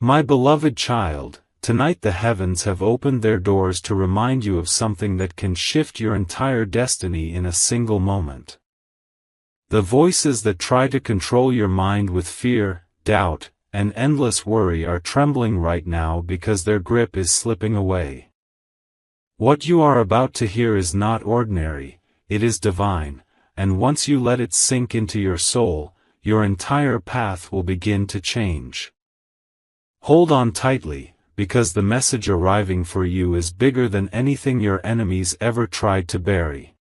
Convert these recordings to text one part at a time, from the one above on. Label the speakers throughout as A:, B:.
A: My beloved child, tonight the heavens have opened their doors to remind you of something that can shift your entire destiny in a single moment. The voices that try to control your mind with fear, doubt, and endless worry are trembling right now because their grip is slipping away. What you are about to hear is not ordinary, it is divine, and once you let it sink into your soul, your entire path will begin to change. Hold on tightly, because the message arriving for you is bigger than anything your enemies ever tried to bury.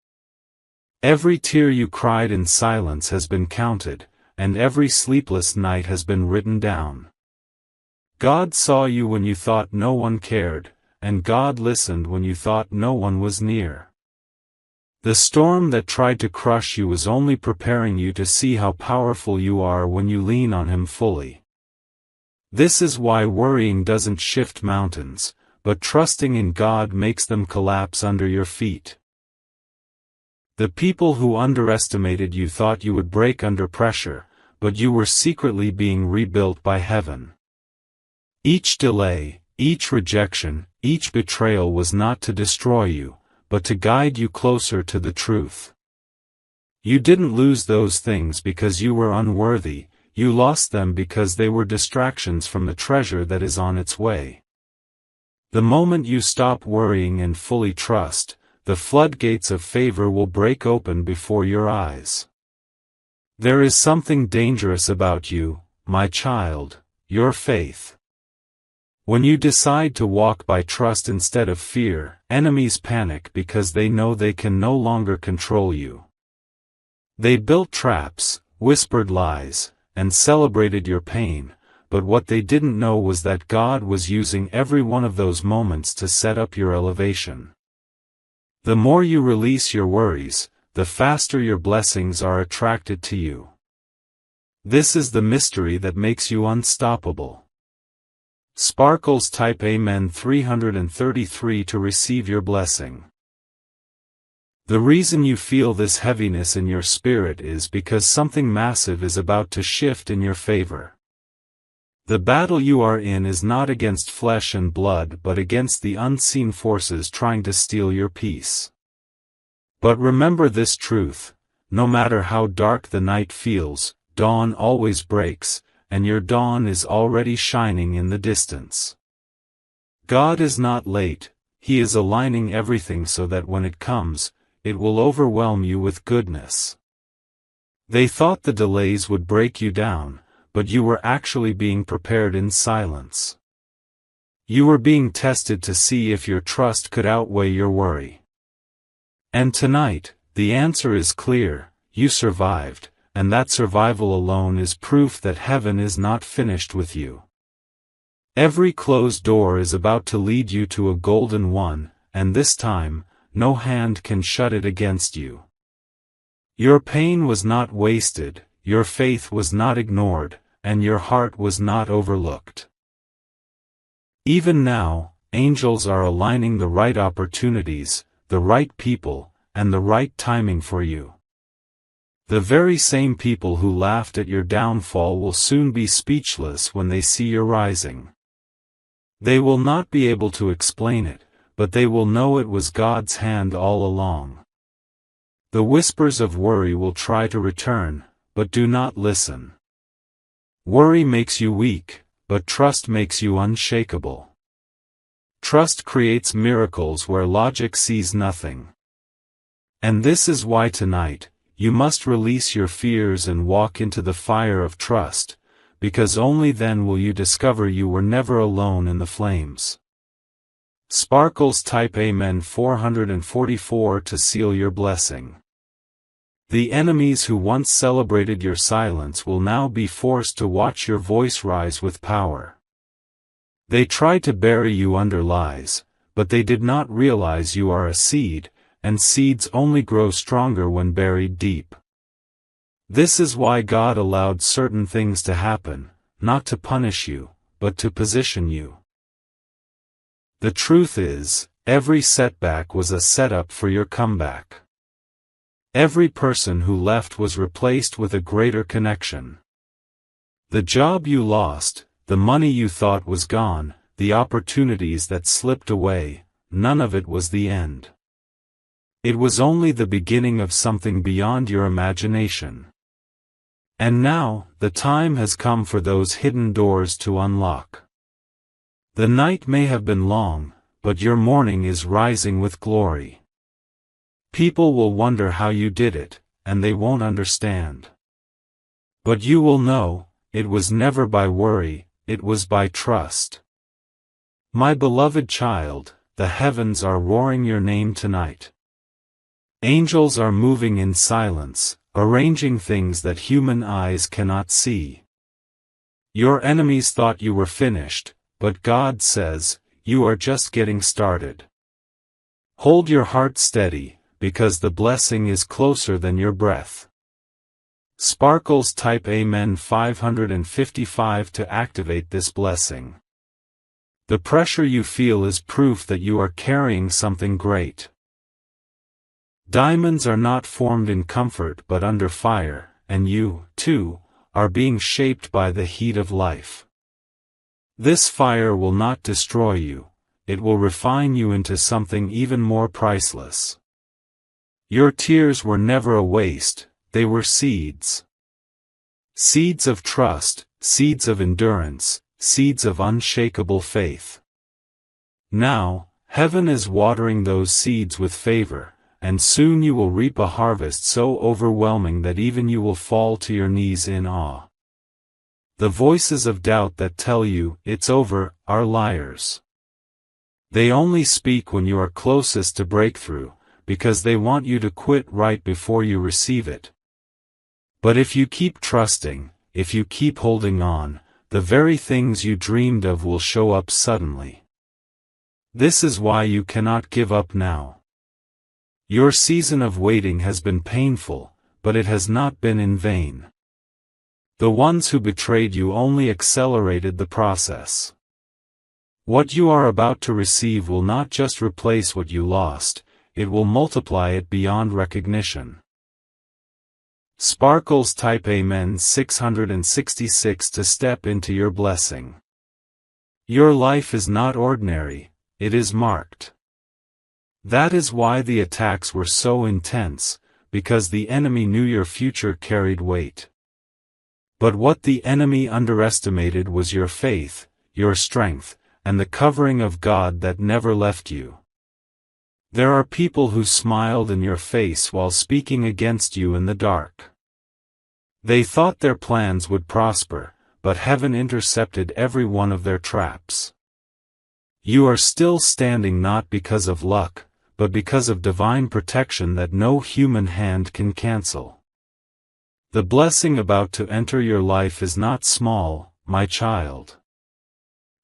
A: Every tear you cried in silence has been counted, and every sleepless night has been written down. God saw you when you thought no one cared, and God listened when you thought no one was near. The storm that tried to crush you was only preparing you to see how powerful you are when you lean on Him fully. This is why worrying doesn't shift mountains, but trusting in God makes them collapse under your feet. The people who underestimated you thought you would break under pressure, but you were secretly being rebuilt by heaven. Each delay, each rejection, each betrayal was not to destroy you, but to guide you closer to the truth. You didn't lose those things because you were unworthy, you lost them because they were distractions from the treasure that is on its way. The moment you stop worrying and fully trust, the floodgates of favor will break open before your eyes. There is something dangerous about you, my child, your faith. When you decide to walk by trust instead of fear, enemies panic because they know they can no longer control you. They built traps, whispered lies, and celebrated your pain, but what they didn't know was that God was using every one of those moments to set up your elevation. The more you release your worries, the faster your blessings are attracted to you. This is the mystery that makes you unstoppable. Sparkles type Amen 333 to receive your blessing. The reason you feel this heaviness in your spirit is because something massive is about to shift in your favor. The battle you are in is not against flesh and blood but against the unseen forces trying to steal your peace. But remember this truth, no matter how dark the night feels, dawn always breaks, and your dawn is already shining in the distance. God is not late, He is aligning everything so that when it comes, it will overwhelm you with goodness. They thought the delays would break you down, but you were actually being prepared in silence. You were being tested to see if your trust could outweigh your worry. And tonight, the answer is clear, you survived, and that survival alone is proof that heaven is not finished with you. Every closed door is about to lead you to a golden one, and this time, no hand can shut it against you. Your pain was not wasted, your faith was not ignored, and your heart was not overlooked. Even now, angels are aligning the right opportunities, the right people, and the right timing for you. The very same people who laughed at your downfall will soon be speechless when they see your rising. They will not be able to explain it, but they will know it was God's hand all along. The whispers of worry will try to return, but do not listen. Worry makes you weak, but trust makes you unshakable. Trust creates miracles where logic sees nothing. And this is why tonight, you must release your fears and walk into the fire of trust, because only then will you discover you were never alone in the flames. Sparkles type Amen 444 to seal your blessing. The enemies who once celebrated your silence will now be forced to watch your voice rise with power. They tried to bury you under lies, but they did not realize you are a seed, and seeds only grow stronger when buried deep. This is why God allowed certain things to happen, not to punish you, but to position you. The truth is, every setback was a setup for your comeback. Every person who left was replaced with a greater connection. The job you lost, the money you thought was gone, the opportunities that slipped away, none of it was the end. It was only the beginning of something beyond your imagination. And now, the time has come for those hidden doors to unlock. The night may have been long, but your morning is rising with glory. People will wonder how you did it, and they won't understand. But you will know, it was never by worry, it was by trust. My beloved child, the heavens are roaring your name tonight. Angels are moving in silence, arranging things that human eyes cannot see. Your enemies thought you were finished, but God says, you are just getting started. Hold your heart steady, because the blessing is closer than your breath. Sparkles type Amen 555 to activate this blessing. The pressure you feel is proof that you are carrying something great. Diamonds are not formed in comfort but under fire, and you, too, are being shaped by the heat of life. This fire will not destroy you, it will refine you into something even more priceless. Your tears were never a waste, they were seeds. Seeds of trust, seeds of endurance, seeds of unshakable faith. Now, heaven is watering those seeds with favor, and soon you will reap a harvest so overwhelming that even you will fall to your knees in awe. The voices of doubt that tell you, it's over, are liars. They only speak when you are closest to breakthrough, because they want you to quit right before you receive it. But if you keep trusting, if you keep holding on, the very things you dreamed of will show up suddenly. This is why you cannot give up now. Your season of waiting has been painful, but it has not been in vain. The ones who betrayed you only accelerated the process. What you are about to receive will not just replace what you lost, it will multiply it beyond recognition. Sparkles type Amen 666 to step into your blessing. Your life is not ordinary, it is marked. That is why the attacks were so intense, because the enemy knew your future carried weight. But what the enemy underestimated was your faith, your strength, and the covering of God that never left you. There are people who smiled in your face while speaking against you in the dark. They thought their plans would prosper, but heaven intercepted every one of their traps. You are still standing not because of luck, but because of divine protection that no human hand can cancel. The blessing about to enter your life is not small, my child.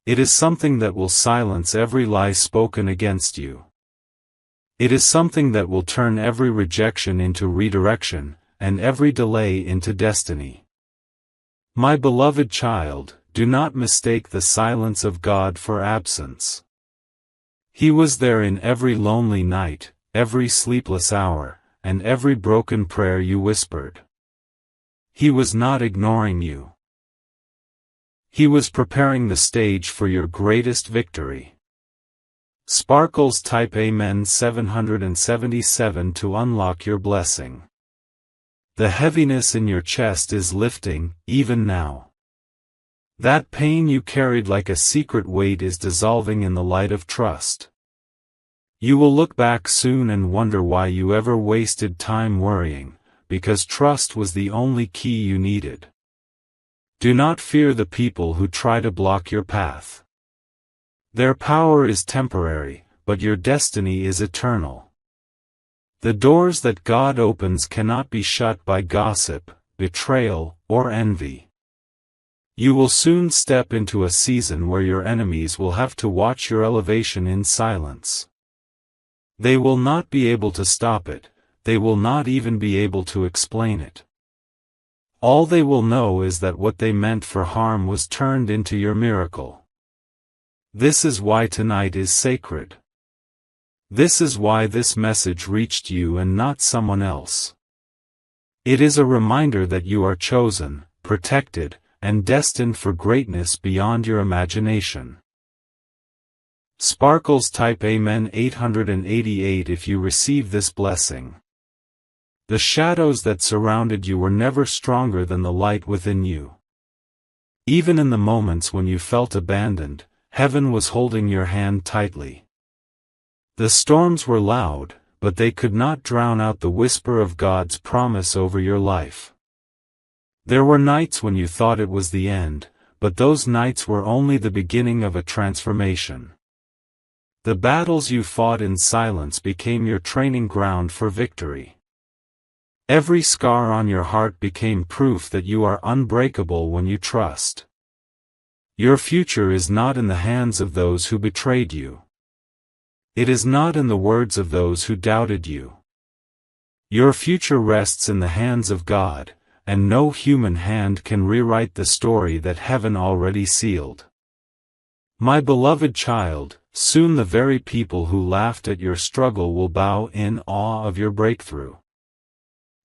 A: It is something that will silence every lie spoken against you. It is something that will turn every rejection into redirection, and every delay into destiny. My beloved child, do not mistake the silence of God for absence. He was there in every lonely night, every sleepless hour, and every broken prayer you whispered. He was not ignoring you. He was preparing the stage for your greatest victory. Sparkles type Amen 777 to unlock your blessing. The heaviness in your chest is lifting, even now. That pain you carried like a secret weight is dissolving in the light of trust. You will look back soon and wonder why you ever wasted time worrying, because trust was the only key you needed. Do not fear the people who try to block your path. Their power is temporary, but your destiny is eternal. The doors that God opens cannot be shut by gossip, betrayal, or envy. You will soon step into a season where your enemies will have to watch your elevation in silence. They will not be able to stop it, they will not even be able to explain it. All they will know is that what they meant for harm was turned into your miracle. This is why tonight is sacred. This is why this message reached you and not someone else. It is a reminder that you are chosen, protected, and destined for greatness beyond your imagination. Sparkles type Amen 888 if you receive this blessing. The shadows that surrounded you were never stronger than the light within you. Even in the moments when you felt abandoned, heaven was holding your hand tightly. The storms were loud, but they could not drown out the whisper of God's promise over your life. There were nights when you thought it was the end, but those nights were only the beginning of a transformation. The battles you fought in silence became your training ground for victory. Every scar on your heart became proof that you are unbreakable when you trust. Your future is not in the hands of those who betrayed you. It is not in the words of those who doubted you. Your future rests in the hands of God, and no human hand can rewrite the story that heaven already sealed. My beloved child, soon the very people who laughed at your struggle will bow in awe of your breakthrough.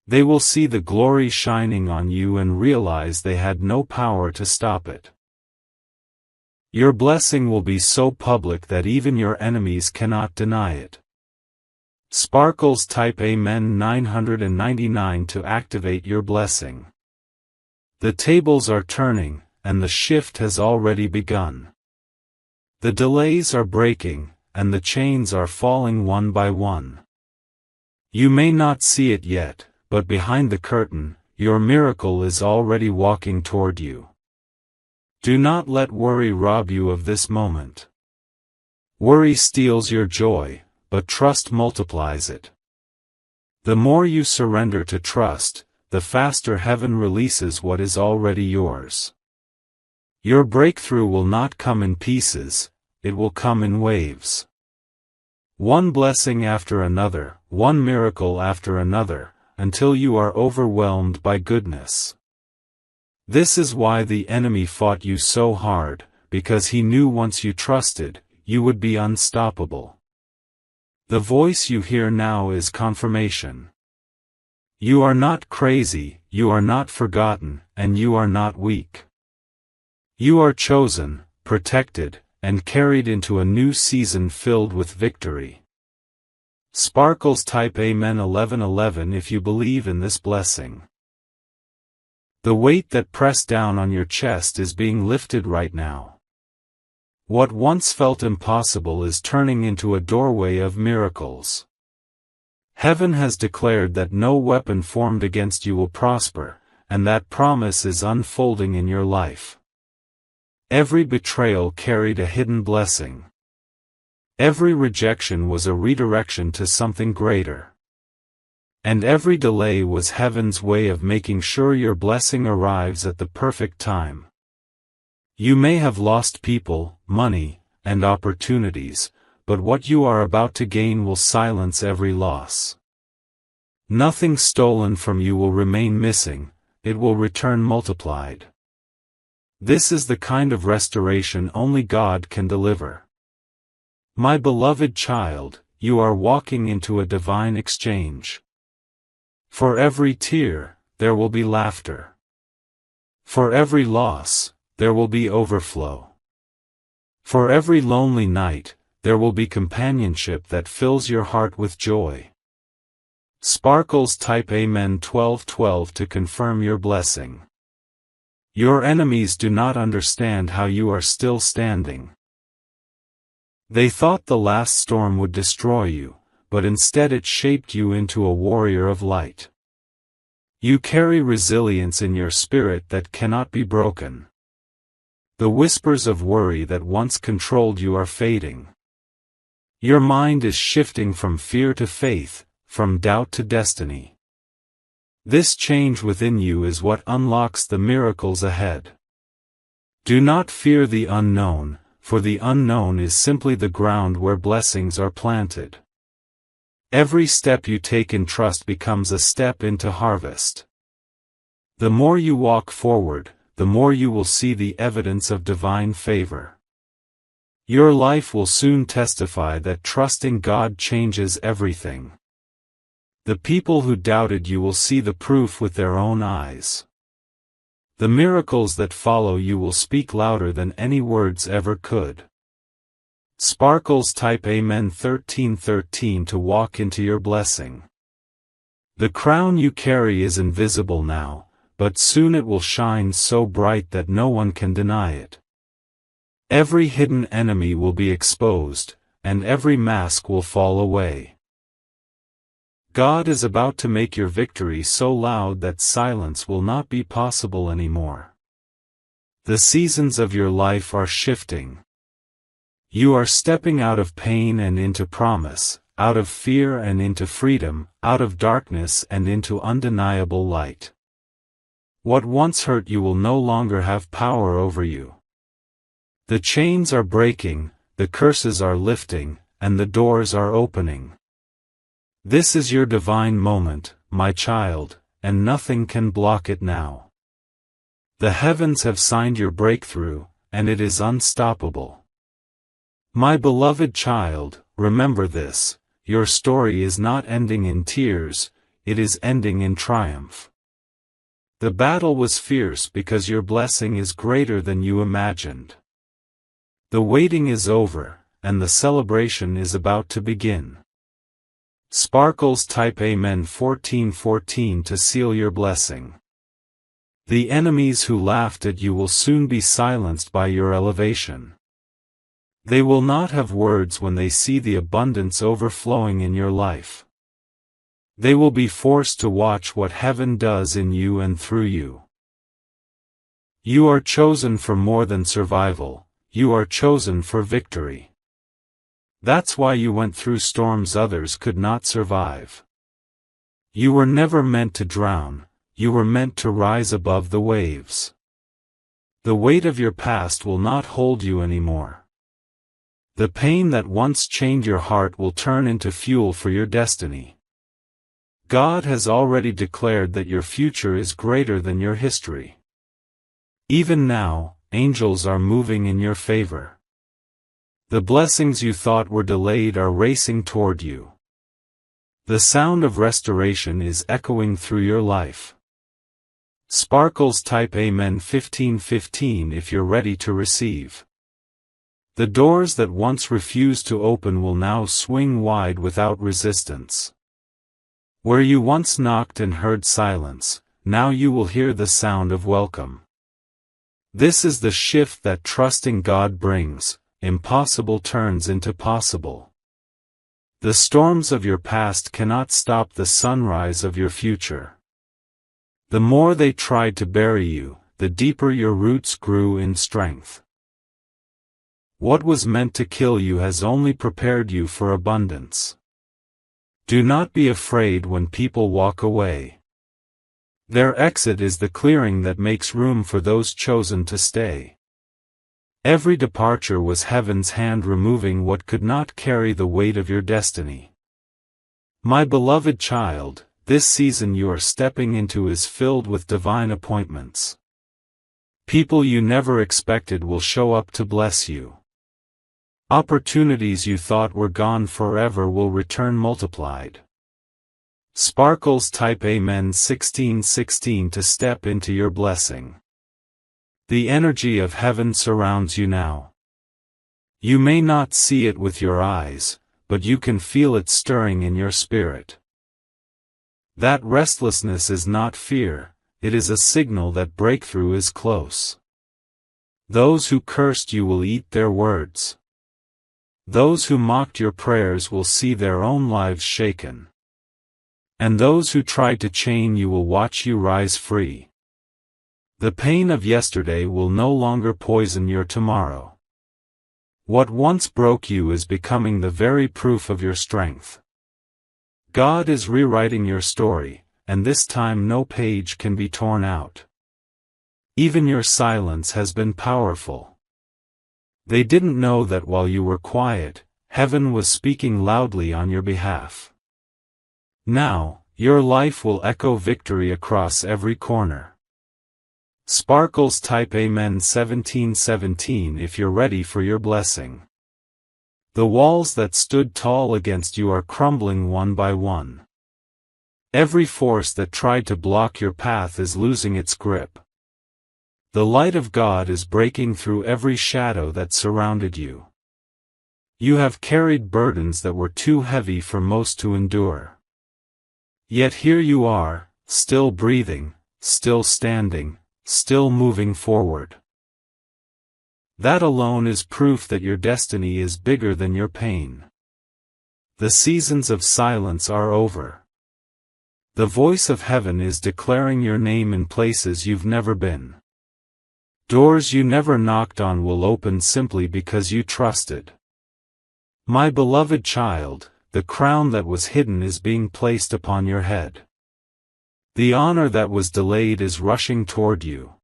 A: They will see the glory shining on you and realize they had no power to stop it. Your blessing will be so public that even your enemies cannot deny it. Sparkles type Amen 999 to activate your blessing. The tables are turning, and the shift has already begun. The delays are breaking, and the chains are falling one by one. You may not see it yet, but behind the curtain, your miracle is already walking toward you. Do not let worry rob you of this moment. Worry steals your joy, but trust multiplies it. The more you surrender to trust, the faster heaven releases what is already yours. Your breakthrough will not come in pieces, it will come in waves. One blessing after another, one miracle after another, until you are overwhelmed by goodness. This is why the enemy fought you so hard, because he knew once you trusted, you would be unstoppable. The voice you hear now is confirmation. You are not crazy, you are not forgotten, and you are not weak. You are chosen, protected, and carried into a new season filled with victory. Sparkles type Amen 1111 if you believe in this blessing. The weight that pressed down on your chest is being lifted right now. What once felt impossible is turning into a doorway of miracles. Heaven has declared that no weapon formed against you will prosper, and that promise is unfolding in your life. Every betrayal carried a hidden blessing. Every rejection was a redirection to something greater. And every delay was heaven's way of making sure your blessing arrives at the perfect time. You may have lost people, money, and opportunities, but what you are about to gain will silence every loss. Nothing stolen from you will remain missing, it will return multiplied. This is the kind of restoration only God can deliver. My beloved child, you are walking into a divine exchange. For every tear, there will be laughter. For every loss, there will be overflow. For every lonely night, there will be companionship that fills your heart with joy. Sparkles type Amen 1212 to confirm your blessing. Your enemies do not understand how you are still standing. They thought the last storm would destroy you, but instead it shaped you into a warrior of light. You carry resilience in your spirit that cannot be broken. The whispers of worry that once controlled you are fading. Your mind is shifting from fear to faith, from doubt to destiny. This change within you is what unlocks the miracles ahead. Do not fear the unknown, for the unknown is simply the ground where blessings are planted. Every step you take in trust becomes a step into harvest. The more you walk forward, the more you will see the evidence of divine favor. Your life will soon testify that trusting God changes everything. The people who doubted you will see the proof with their own eyes. The miracles that follow you will speak louder than any words ever could. Sparkles type Amen 1313 to walk into your blessing. The crown you carry is invisible now, but soon it will shine so bright that no one can deny it. Every hidden enemy will be exposed, and every mask will fall away. God is about to make your victory so loud that silence will not be possible anymore. The seasons of your life are shifting. You are stepping out of pain and into promise, out of fear and into freedom, out of darkness and into undeniable light. What once hurt you will no longer have power over you. The chains are breaking, the curses are lifting, and the doors are opening. This is your divine moment, my child, and nothing can block it now. The heavens have signed your breakthrough, and it is unstoppable. My beloved child, remember this, your story is not ending in tears, it is ending in triumph. The battle was fierce because your blessing is greater than you imagined. The waiting is over, and the celebration is about to begin. Sparkles type Amen 1414 to seal your blessing. The enemies who laughed at you will soon be silenced by your elevation. They will not have words when they see the abundance overflowing in your life. They will be forced to watch what heaven does in you and through you. You are chosen for more than survival, you are chosen for victory. That's why you went through storms others could not survive. You were never meant to drown, you were meant to rise above the waves. The weight of your past will not hold you anymore. The pain that once chained your heart will turn into fuel for your destiny. God has already declared that your future is greater than your history. Even now, angels are moving in your favor. The blessings you thought were delayed are racing toward you. The sound of restoration is echoing through your life. Sparkles type Amen 1515 if you're ready to receive. The doors that once refused to open will now swing wide without resistance. Where you once knocked and heard silence, now you will hear the sound of welcome. This is the shift that trusting God brings. Impossible turns into possible. The storms of your past cannot stop the sunrise of your future. The more they tried to bury you, the deeper your roots grew in strength. What was meant to kill you has only prepared you for abundance. Do not be afraid when people walk away. Their exit is the clearing that makes room for those chosen to stay. Every departure was heaven's hand removing what could not carry the weight of your destiny. My beloved child, this season you are stepping into is filled with divine appointments. People you never expected will show up to bless you. Opportunities you thought were gone forever will return multiplied. Sparkles type Amen 1616 to step into your blessing. The energy of heaven surrounds you now. You may not see it with your eyes, but you can feel it stirring in your spirit. That restlessness is not fear, it is a signal that breakthrough is close. Those who cursed you will eat their words. Those who mocked your prayers will see their own lives shaken. And those who tried to chain you will watch you rise free. The pain of yesterday will no longer poison your tomorrow. What once broke you is becoming the very proof of your strength. God is rewriting your story, and this time no page can be torn out. Even your silence has been powerful. They didn't know that while you were quiet, heaven was speaking loudly on your behalf. Now, your life will echo victory across every corner. Sparkles type Amen 1717 if you're ready for your blessing. The walls that stood tall against you are crumbling one by one. Every force that tried to block your path is losing its grip. The light of God is breaking through every shadow that surrounded you. You have carried burdens that were too heavy for most to endure. Yet here you are, still breathing, still standing, still moving forward. That alone is proof that your destiny is bigger than your pain. The seasons of silence are over. The voice of heaven is declaring your name in places you've never been. Doors you never knocked on will open simply because you trusted. My beloved child, the crown that was hidden is being placed upon your head. The honor that was delayed is rushing toward you.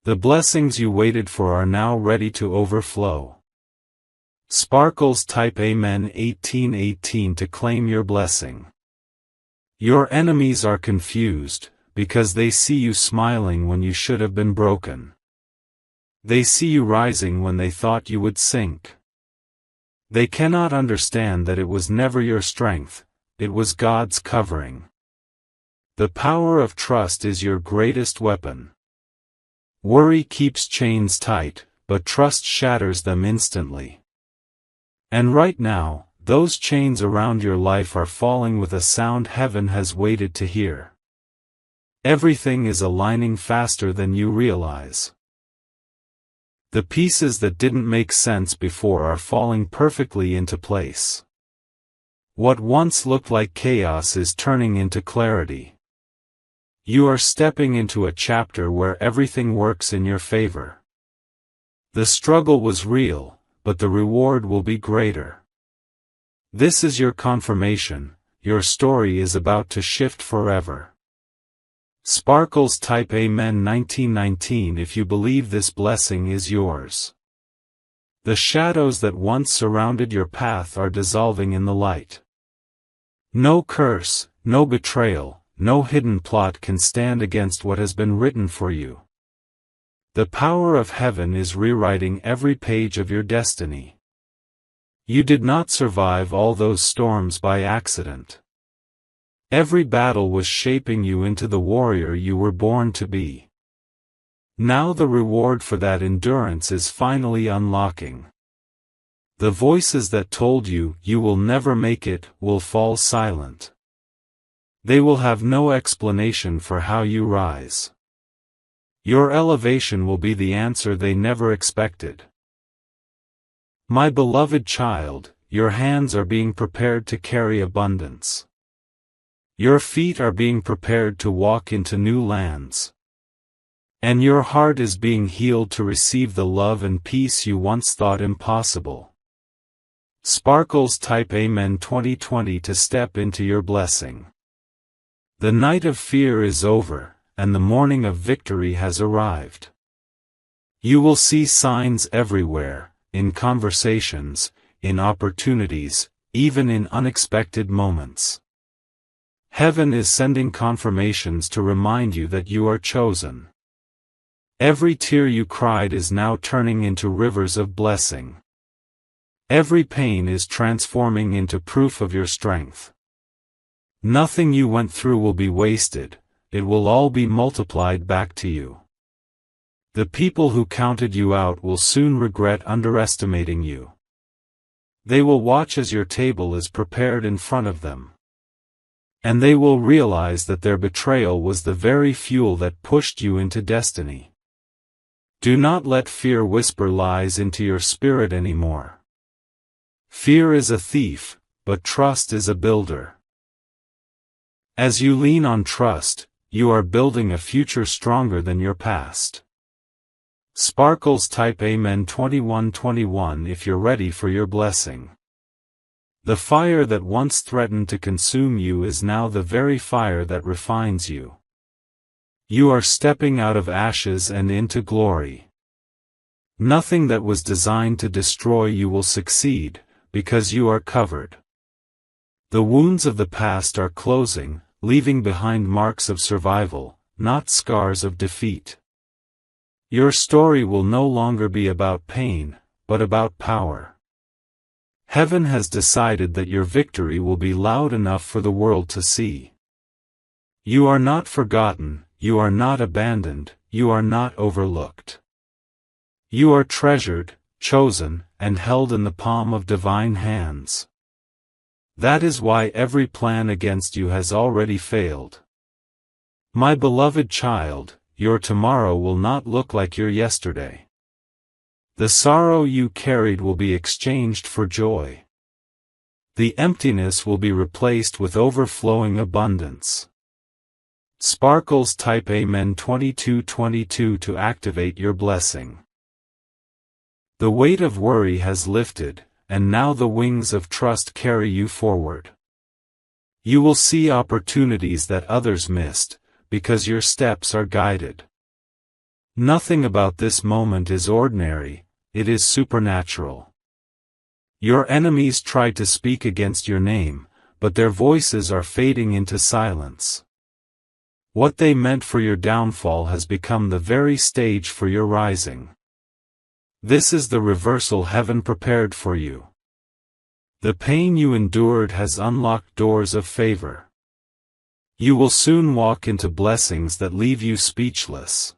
A: The blessings you waited for are now ready to overflow. Sparkles type Amen 1818 to claim your blessing. Your enemies are confused, because they see you smiling when you should have been broken. They see you rising when they thought you would sink. They cannot understand that it was never your strength, it was God's covering. The power of trust is your greatest weapon. Worry keeps chains tight, but trust shatters them instantly. And right now, those chains around your life are falling with a sound heaven has waited to hear. Everything is aligning faster than you realize. The pieces that didn't make sense before are falling perfectly into place. What once looked like chaos is turning into clarity. You are stepping into a chapter where everything works in your favor. The struggle was real, but the reward will be greater. This is your confirmation, your story is about to shift forever. Sparkles type Amen 1919 if you believe this blessing is yours. The shadows that once surrounded your path are dissolving in the light. No curse, no betrayal, no hidden plot can stand against what has been written for you. The power of heaven is rewriting every page of your destiny. You did not survive all those storms by accident. Every battle was shaping you into the warrior you were born to be. Now the reward for that endurance is finally unlocking. The voices that told you you will never make it will fall silent. They will have no explanation for how you rise. Your elevation will be the answer they never expected. My beloved child, your hands are being prepared to carry abundance. Your feet are being prepared to walk into new lands. And your heart is being healed to receive the love and peace you once thought impossible. Sparkles type Amen 2020 to step into your blessing. The night of fear is over, and the morning of victory has arrived. You will see signs everywhere, in conversations, in opportunities, even in unexpected moments. Heaven is sending confirmations to remind you that you are chosen. Every tear you cried is now turning into rivers of blessing. Every pain is transforming into proof of your strength. Nothing you went through will be wasted, it will all be multiplied back to you. The people who counted you out will soon regret underestimating you. They will watch as your table is prepared in front of them. And they will realize that their betrayal was the very fuel that pushed you into destiny. Do not let fear whisper lies into your spirit anymore. Fear is a thief, but trust is a builder. As you lean on trust, you are building a future stronger than your past. Sparkles type Amen 2121 if you're ready for your blessing. The fire that once threatened to consume you is now the very fire that refines you. You are stepping out of ashes and into glory. Nothing that was designed to destroy you will succeed, because you are covered. The wounds of the past are closing, leaving behind marks of survival, not scars of defeat. Your story will no longer be about pain, but about power. Heaven has decided that your victory will be loud enough for the world to see. You are not forgotten, you are not abandoned, you are not overlooked. You are treasured, chosen, and held in the palm of divine hands. That is why every plan against you has already failed. My beloved child, your tomorrow will not look like your yesterday. The sorrow you carried will be exchanged for joy. The emptiness will be replaced with overflowing abundance. Sparkles type Amen 2222 to activate your blessing. The weight of worry has lifted, and now the wings of trust carry you forward. You will see opportunities that others missed, because your steps are guided. Nothing about this moment is ordinary, it is supernatural. Your enemies tried to speak against your name, but their voices are fading into silence. What they meant for your downfall has become the very stage for your rising. This is the reversal heaven prepared for you. The pain you endured has unlocked doors of favor. You will soon walk into blessings that leave you speechless.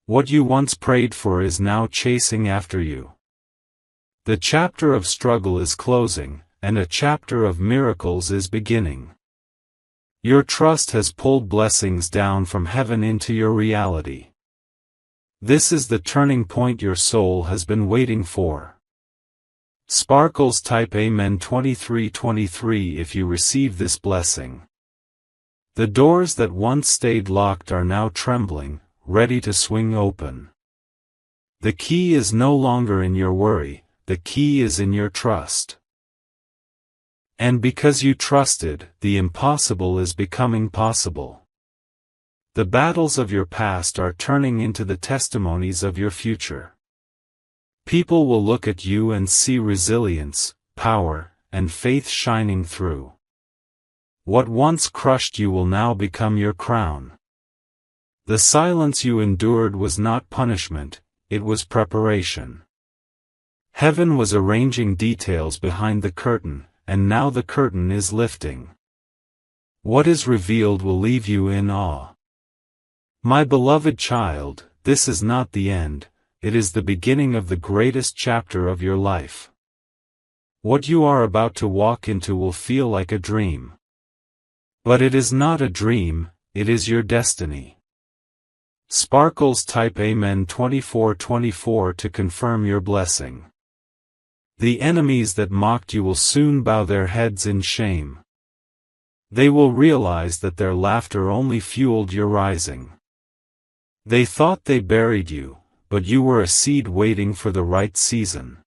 A: What you once prayed for is now chasing after you. The chapter of struggle is closing, and a chapter of miracles is beginning. Your trust has pulled blessings down from heaven into your reality. This is the turning point your soul has been waiting for. Sparkles type Amen 2323 if you receive this blessing. The doors that once stayed locked are now trembling, ready to swing open. The key is no longer in your worry, the key is in your trust. And because you trusted, the impossible is becoming possible. The battles of your past are turning into the testimonies of your future. People will look at you and see resilience, power, and faith shining through. What once crushed you will now become your crown. The silence you endured was not punishment, it was preparation. Heaven was arranging details behind the curtain, and now the curtain is lifting. What is revealed will leave you in awe. My beloved child, this is not the end, it is the beginning of the greatest chapter of your life. What you are about to walk into will feel like a dream. But it is not a dream, it is your destiny. Sparkles type Amen 2424 to confirm your blessing. The enemies that mocked you will soon bow their heads in shame. They will realize that their laughter only fueled your rising. They thought they buried you, but you were a seed waiting for the right season.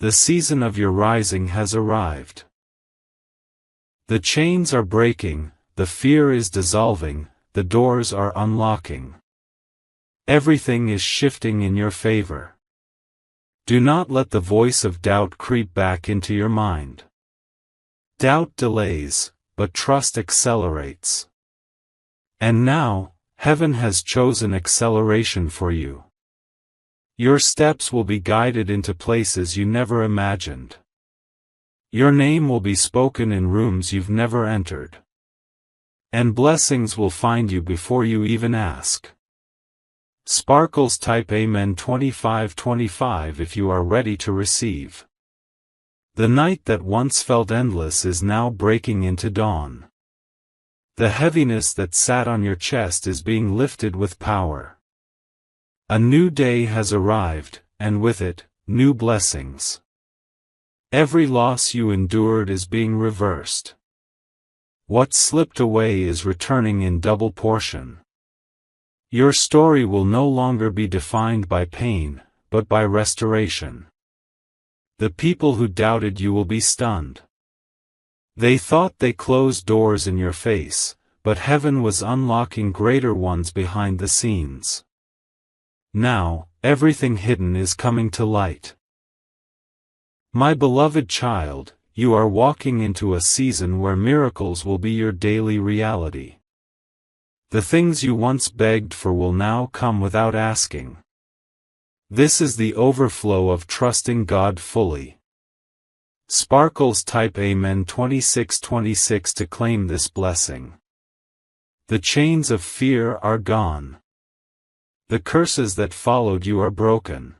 A: The season of your rising has arrived. The chains are breaking, the fear is dissolving, the doors are unlocking. Everything is shifting in your favor. Do not let the voice of doubt creep back into your mind. Doubt delays, but trust accelerates. And now, heaven has chosen acceleration for you. Your steps will be guided into places you never imagined. Your name will be spoken in rooms you've never entered. And blessings will find you before you even ask. Sparkles type Amen 2525 if you are ready to receive. The night that once felt endless is now breaking into dawn. The heaviness that sat on your chest is being lifted with power. A new day has arrived, and with it, new blessings. Every loss you endured is being reversed. What slipped away is returning in double portion. Your story will no longer be defined by pain, but by restoration. The people who doubted you will be stunned. They thought they closed doors in your face, but heaven was unlocking greater ones behind the scenes. Now, everything hidden is coming to light. My beloved child, you are walking into a season where miracles will be your daily reality. The things you once begged for will now come without asking. This is the overflow of trusting God fully. Sparkles type Amen 2626 to claim this blessing. The chains of fear are gone. The curses that followed you are broken.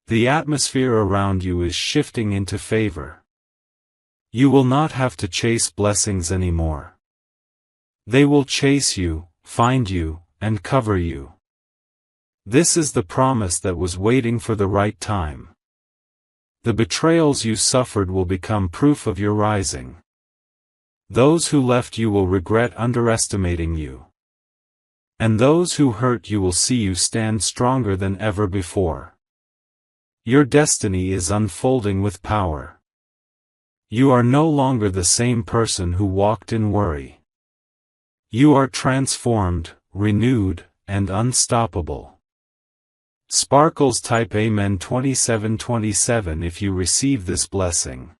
A: The atmosphere around you is shifting into favor. You will not have to chase blessings anymore. They will chase you, find you, and cover you. This is the promise that was waiting for the right time. The betrayals you suffered will become proof of your rising. Those who left you will regret underestimating you. And those who hurt you will see you stand stronger than ever before. Your destiny is unfolding with power. You are no longer the same person who walked in worry. You are transformed, renewed, and unstoppable. Sparkles type Amen 2727 if you receive this blessing.